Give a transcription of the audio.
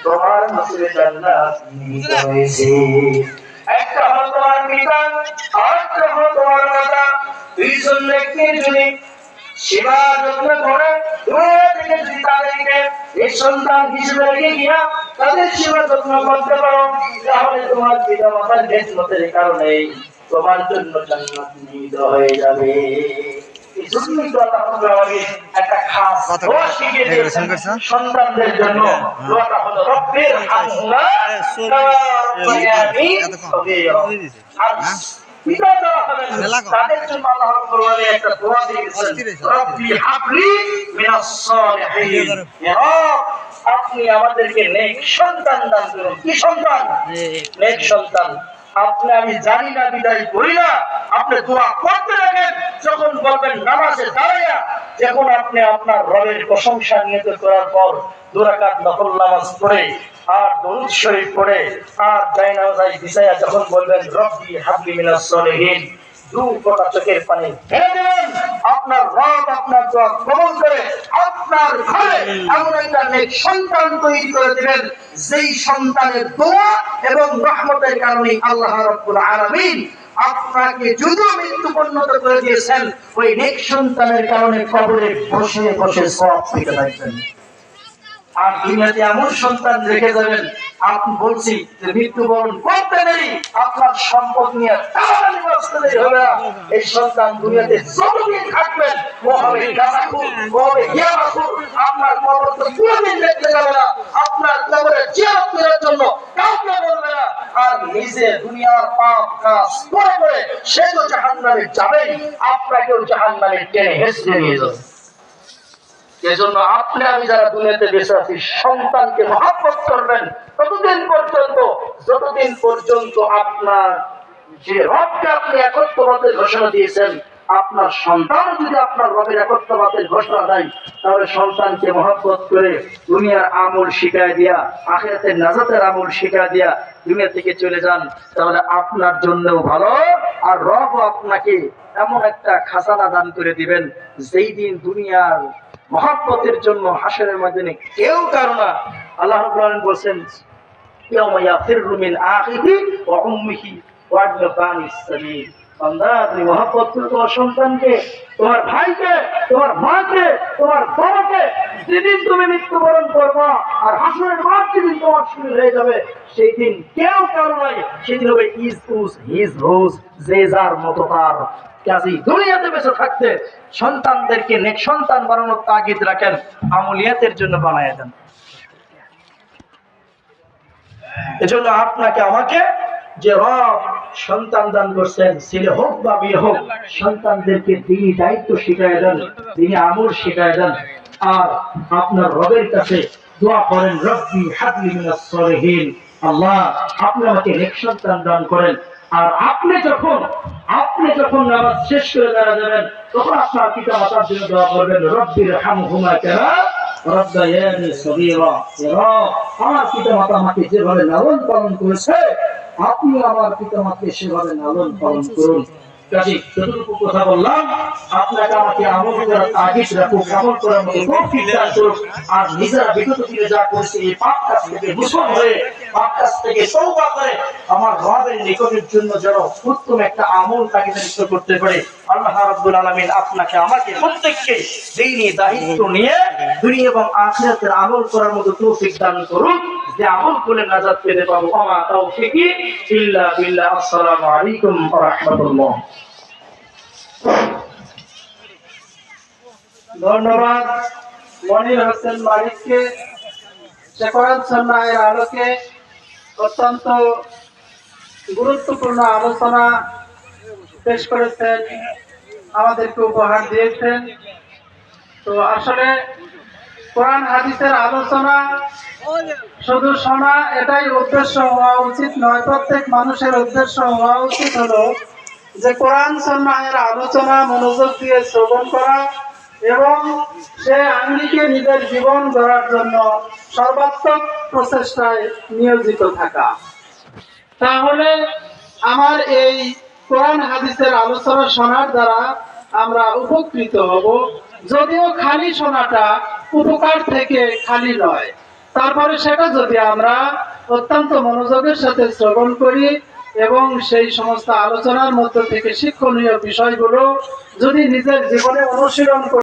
তোমার নসিবে জান্নাত নিহিত হয়েছে। একটা হলো তোমার পিতা, আরেকটা হলো তোমার মাতা। দুইজন ব্যক্তির যদি সেবা যত্ন করে দুনিয়া থেকে যদি তাদেরকে নিঃসন্তান হিসেবে রেখে গিয়া তাদের সেবা যত্ন করতে পারো, তাহলে তোমার পিতা মাতার খেদমতের কারণে তোমার জন্য জান্নাত নিহিত হয়ে যাবে। এজন্যই তো আল্লাহ রাব্বুল আলামিন একটা খাস দোয়া শিখিয়ে দিয়েছেন সন্তানদের জন্য। দোয়াটা হলো রব্বির হামহুমা কামা রাব্বায়ানি সগীরা। আর পিতা যারা হবেন তাদের জন্য আল্লাহ রাব্বুল আলামিন একটা দোয়া দিয়েছেন, রব্বি হাবলি মিনাস সালিহিন। ইয়া রব, আপনি আমাদেরকে নেক সন্তান দান করুন। কি সন্তান? নেক সন্তান। আপনি আমি জানি না বিদায় করি না, আপনি দোয়া করতে থাকেন। যখন বলবেন নামাজে দাঁড়াইয়া, যখন আপনি আপনার রবের প্রশংসা নিয়ত করার পর 2 রাকাত নফল নামাজ পড়ে আর দরুদ শরীফ পড়ে আর জায়নামাজে বিছায়া যখন বলবেন রব্বি হাবলি মিনাস সালিহিন, 2 ফোঁটা চোখের পানি ঢেলে দেবেন, আপনার রব আপনার দোয়া কবুল করে আপনার ঘরে এমন একটা নেক সন্তান তৈরি করে দিবেন, যেই সন্তানের দোয়া এবং রহমতের কারণে আল্লাহ রাব্বুল আলামিন আপনাকে যদিও মৃত্যুপূর্ণত করে দিয়েছেন, ওই নেক সন্তানের কারণে কবরে বসে বসে সওয়াব পেতে থাকবেন। আর দুনিয়াতে এমন সন্তান রেখে যাবেন, আপনি বলছি যে মৃত্যুবরণ করতে নেই, আপনার সম্পদ নিয়ে টানাটানি বাঁচতে দেরি হবে না। এই সন্তান দুনিয়াতে যতদিন থাকবেন ও হবে গাঁজাখোর, ও হবে ইয়াবাখোর। আপনার কবর তো কোনোদিন দেখতে যাবে না, আপনার কবরে জিয়ারত করার জন্য কাউকে বলবে না। আর নিজে দুনিয়ার পাপ কাজ করে করে সে তো জাহান্নামে যাবেই, আপনাকেও জাহান্নামে টেনে হেঁচড়ে নিয়ে যাবে। এজন্য আপনি আমি যারা দুনিয়াতে বেঁচে আছি, সন্তানকে মহব্বত করবেন ততদিন পর্যন্ত যতদিন পর্যন্ত আপনার যে রবকে আপনি একত্ববাদের ঘোষণা দিয়েছেন, আপনার সন্তান যদি আপনার রবের একত্ববাদের ঘোষণা দেয়, তাহলে সন্তানকে মহব্বত করে দুনিয়ার আমল শিখায় দিয়া, আখিরাতের নাজাতের আমল শিখায় দিয়া দুনিয়া থেকে চলে যান, তাহলে আপনার জন্যও ভালো। আর রব আপনাকে এমন একটা খাজানা দান করে দিবেন, যেই দিন দুনিয়ার মহব্বতের জন্য হাসরের ময়দানে কেউ কারো না। আল্লাহ রাব্বুল আলামিন বলেন, ইয়াউমা ইয়াফিরু মিন আখিহি ওয়া উম্মিহি ওয়া আবনাইস সাবিল। বান্দা, তুমি মহব্বত করো তোমার সন্তানকে, তোমার ভাইকে, তোমার মাকে, তোমার বাবাকে। যেদিন তুমি মৃত্যুবরণ করবা আর হাসরের মাঠ যেদিন তোমার শুরু হয়ে যাবে, সেই দিন কেউ কারো নাই, সেদিন হবে ইজ উজ হিজ হুজ, যে যার মতো তার। কাজী দুনিয়াতে বেঁচে থাকতে সন্তানদেরকে নেক সন্তান বানানোর তাগিদ রাখেন, আমলিয়াতের জন্য বানায় দেন। এজন্য আপনাকে আমাকে যে রব সন্তান দান করছেন, ছেলে হোক বা মেয়ে হোক, সন্তানদেরকে দিনী দায়িত্ব শিখায় দেন, দিনী আমল শিখায় দেন। আর আপনার রবের কাছে দোয়া করেন, রব্বি হাবলি মিনাস সালিহিন। আল্লাহ, আপনি আমাকে নেক সন্তান দান করেন। আর আপনি যখন নামাজ শেষ করে দাঁড়া যাবেন, তখন আপনার পিতা মাতার জন্য দোয়া করবেন, রব্বির হামহুমা কামা রাব্বায়ানি সগীরা। আমার পিতা মাতা আমাকে যেভাবে লালন পালন করেছে, আপনি আমার পিতা মাতাকে সেভাবে লালন পালন করুন। কাজে যতটুকু কথা বললাম, আপনাকে আমাকে আমল করার তাগিদ রাখুক, আমল করার মতো তৌফিক দান করুক। আর নিজেরা বিগত দিনে যা করেছে, এই পাপ কাজ থেকে মুসলিম হয়ে, পাপ কাজ থেকে তওবা করে আমার রবের নিকটের জন্য যেন উত্তম একটা আমল তাকে দায়িত্ব করতে পারে। আল্লাহ রাব্বুল আলামিন আপনাকে আমাকে প্রত্যেককে দ্বীনি দায়িত্ব নিয়ে দুনিয়া এবং আখিরাতের আমল করার মতো তৌফিক দান করুন, যে আমল করে নাজাত পেতে পাবো। আমা তাওফিকি ইল্লা বিল্লাহ। আসসালামু আলাইকুম ওয়া রাহমাতুল্লাহ। ধন্যবাদ মনির হোসেন মালিককে। কোরআন সুন্নাহের আলোকে অত্যন্ত গুরুত্বপূর্ণ আলোচনা পেশ করেছেন, আমাদেরকে উপহার দিয়েছেন। তো আসলে কোরআন হাদিসের আলোচনা শুধু শোনা এটাই উদ্দেশ্য হওয়া উচিত নয়। প্রত্যেক মানুষের উদ্দেশ্য হওয়া উচিত হলো যে কোরআন সুন্নাহের আলোচনা মনোযোগ দিয়ে শ্রবণ করা এবং সে আঙ্গিকে নিজের জীবন গড়ার জন্য সর্বাত্মক প্রচেষ্টায় নিয়োজিত থাকা। তাহলে আমার এই কোরআন হাদিসের আলোচনা শোনার দ্বারা আমরা উপকৃত হব, যদিও খালি শোনাটা উপকার থেকে খালি নয়। তারপরে সেটা যদি আমরা অত্যন্ত মনোযোগের সাথে শ্রবণ করি এবং সেই সমস্ত আলোচনার মধ্য থেকে শিক্ষণীয় বিষয়গুলো যদি নিজের জীবনে অনুশীলন করি